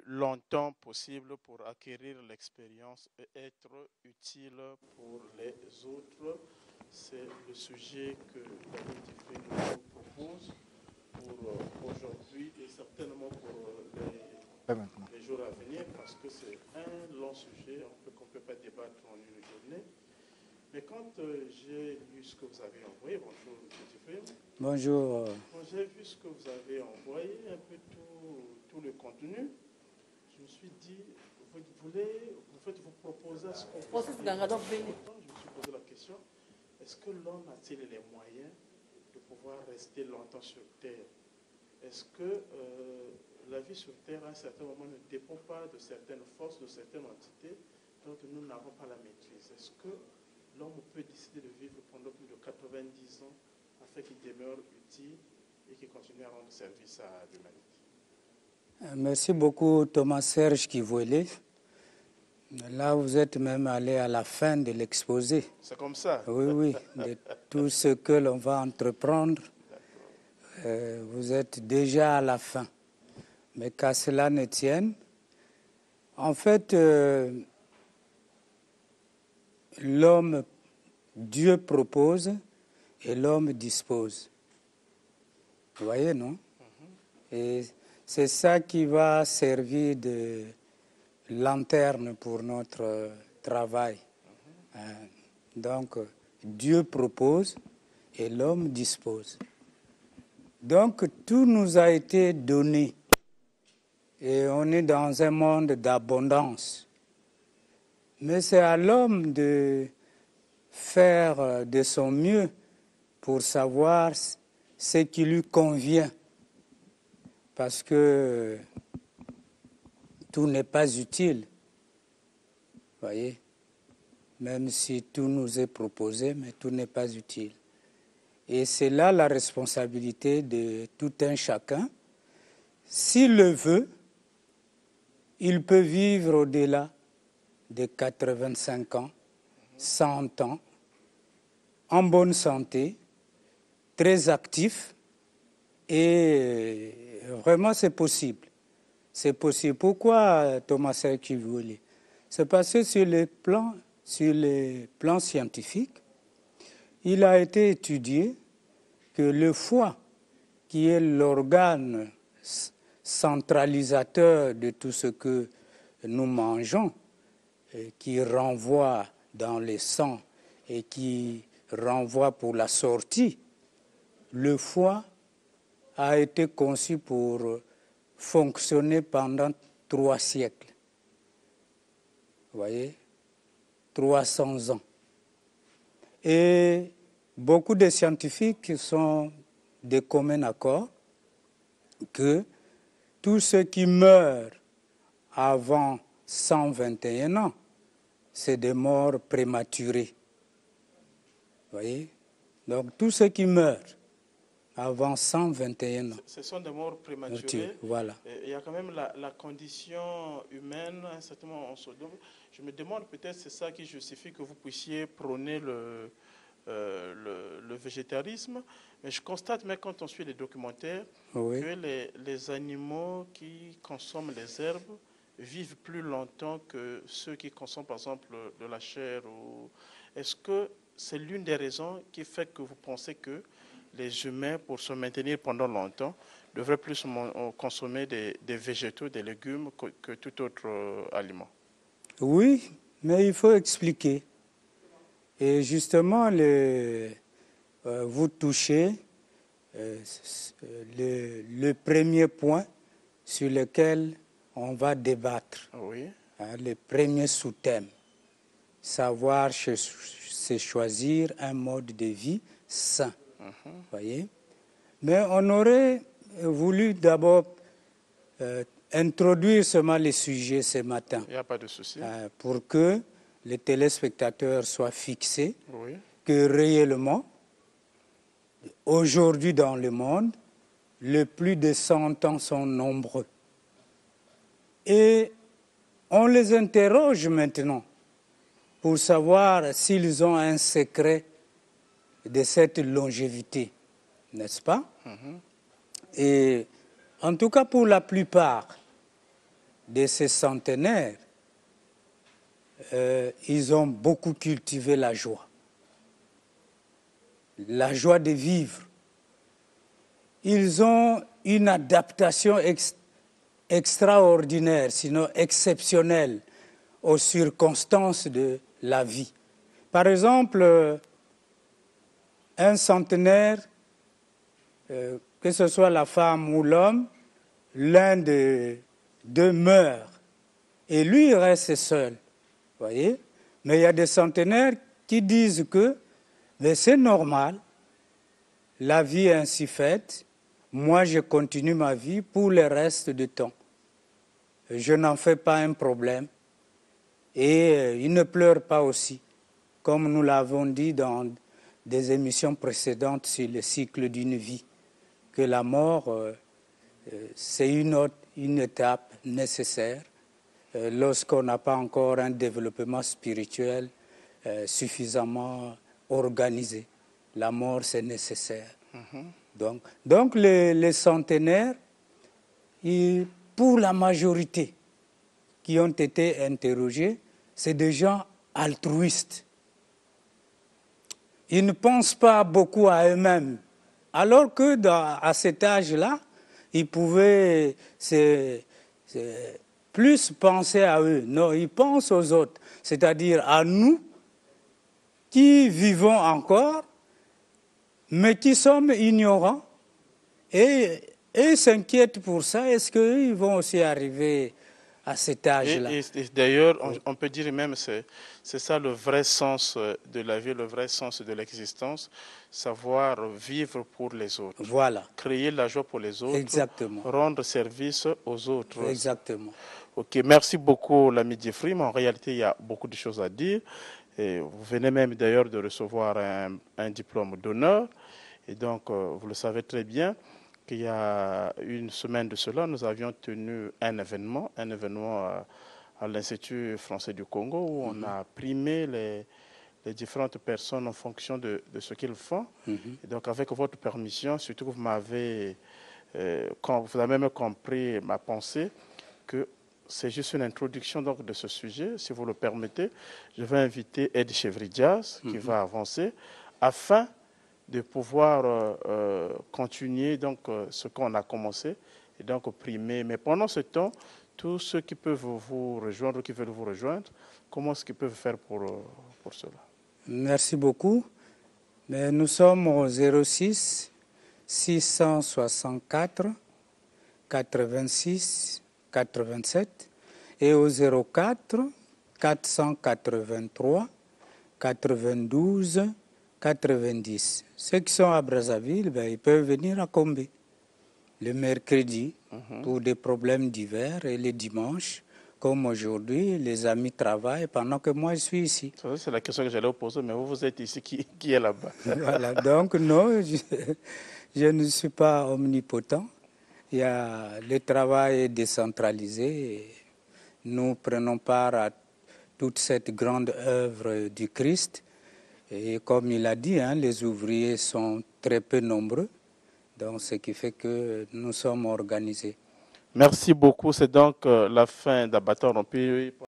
longtemps possible pour acquérir l'expérience et être utile pour les autres. C'est le sujet que David Diffé nous propose pour aujourd'hui et certainement pour les jours à venir, parce que c'est un long sujet qu'on ne peut pas débattre en une journée. Mais quand j'ai lu ce que vous avez envoyé, bonjour M. Diffé. Bonjour. Quand j'ai vu ce que vous avez envoyé, un peu tout le contenu, je me suis dit, vous proposez ce qu'on peut faire. Je me suis posé la question, est-ce que l'homme a-t-il les moyens de pouvoir rester longtemps sur Terre? Est-ce que la vie sur Terre, à un certain moment, ne dépend pas de certaines forces, de certaines entités dont nous n'avons pas la maîtrise? Est-ce que l'homme peut décider de vivre pendant plus de 90 ans afin qu'il demeure utile et qu'il continue à rendre service à l'humanité? Merci beaucoup Thomas Serge Kivuele. Là, vous êtes même allé à la fin de l'exposé. C'est comme ça? Oui, de tout ce que l'on va entreprendre. Vous êtes déjà à la fin. Mais qu'à cela ne tienne, en fait, l'homme, Dieu propose et l'homme dispose. Vous voyez, non? Et c'est ça qui va servir de lanterne pour notre travail. Donc, Dieu propose et l'homme dispose. Donc, tout nous a été donné. Et on est dans un monde d'abondance. Mais c'est à l'homme de faire de son mieux pour savoir ce qui lui convient. Parce que tout n'est pas utile, voyez, même si tout nous est proposé, mais tout n'est pas utile. Et c'est là la responsabilité de tout un chacun. S'il le veut, il peut vivre au-delà de 85 ans, 100 ans, en bonne santé, très actif, et vraiment c'est possible. C'est possible. Pourquoi Thomas Serre-Kivuele? C'est parce que sur les plans scientifiques, il a été étudié que le foie, qui est l'organe centralisateur de tout ce que nous mangeons, qui renvoie dans le sang et qui renvoie pour la sortie, le foie a été conçu pour fonctionner pendant 3 siècles. Vous voyez, 300 ans. Et beaucoup de scientifiques sont de commun accord que tous ceux qui meurent avant 121 ans, c'est des morts prématurées. Vous voyez? Donc tous ceux qui meurent avant 121 ans. Ce sont des morts prématurées. Voilà. Il y a quand même la condition humaine, à un certain moment, on se double. Je me demande peut-être c'est ça qui justifie que vous puissiez prôner le végétarisme. Mais je constate, même quand on suit les documentaires, que les animaux qui consomment les herbes vivent plus longtemps que ceux qui consomment, par exemple, de la chair. Est-ce que c'est l'une des raisons qui fait que vous pensez que les humains, pour se maintenir pendant longtemps, devraient plus consommer des végétaux, des légumes que tout autre aliment? Oui, mais il faut expliquer. Et justement, vous touchez le premier point sur lequel on va débattre. Oui. Le premier sous-thème. Savoir se choisir un mode de vie sain. Voyez? Mais on aurait voulu d'abord introduire seulement les sujets ce matin. Il n'y a pas de souci. Pour que les téléspectateurs soient fixés que réellement, aujourd'hui dans le monde, les plus de 100 ans sont nombreux. Et on les interroge maintenant pour savoir s'ils ont un secret de cette longévité, n'est-ce pas? Et en tout cas pour la plupart, de ces centenaires, ils ont beaucoup cultivé la joie de vivre. Ils ont une adaptation extraordinaire, sinon exceptionnelle, aux circonstances de la vie. Par exemple, un centenaire, que ce soit la femme ou l'homme, l'un des deux meurt et lui il reste seul. Voyez? Mais il y a des centenaires qui disent que c'est normal, la vie est ainsi faite, moi je continue ma vie pour le reste du temps. Je n'en fais pas un problème et ils ne pleurent pas aussi, comme nous l'avons dit dans des émissions précédentes sur le cycle d'une vie, que la mort, c'est une étape nécessaire lorsqu'on n'a pas encore un développement spirituel suffisamment organisé. La mort, c'est nécessaire. Donc les centenaires, pour la majorité qui ont été interrogés, c'est des gens altruistes. Ils ne pensent pas beaucoup à eux-mêmes, alors que à cet âge-là, ils pouvaient plus penser à eux. Non, ils pensent aux autres, c'est-à-dire à nous qui vivons encore, mais qui sommes ignorants et s'inquiètent pour ça. Est-ce qu'ils vont aussi arriver à cet âge-là? Et d'ailleurs, on peut dire même que c'est ça le vrai sens de la vie, le vrai sens de l'existence, savoir vivre pour les autres. Voilà. Créer la joie pour les autres. Exactement. Rendre service aux autres. Exactement. Ok, merci beaucoup l'ami Jeffrey, mais en réalité, il y a beaucoup de choses à dire. Et vous venez même d'ailleurs de recevoir un diplôme d'honneur. Et donc, vous le savez très bien qu'il y a une semaine de cela, nous avions tenu un événement à l'Institut français du Congo où on a primé les différentes personnes en fonction de ce qu'ils font. Et donc, avec votre permission, surtout que vous m'avez, vous avez même compris ma pensée, que c'est juste une introduction donc, de ce sujet. Si vous le permettez, je vais inviter Ed Chevridias qui va avancer afin de pouvoir continuer donc, ce qu'on a commencé et donc primer. Mais pendant ce temps, tous ceux qui peuvent vous rejoindre, qui veulent vous rejoindre, comment est-ce qu'ils peuvent faire pour cela? Merci beaucoup. Mais nous sommes au 06 664 86 87 et au 04 483 92 90. Ceux qui sont à Brazzaville, ils peuvent venir à Combé le mercredi pour des problèmes divers et les dimanches, comme aujourd'hui, les amis travaillent pendant que moi je suis ici. C'est la question que j'allais vous poser, mais vous êtes ici, qui est là-bas? Voilà, donc non, je ne suis pas omnipotent. Le travail est décentralisé. Et nous prenons part à toute cette grande œuvre du Christ. Et comme il a dit, les ouvriers sont très peu nombreux, donc ce qui fait que nous sommes organisés. Merci beaucoup. C'est donc la fin d'Abattoir.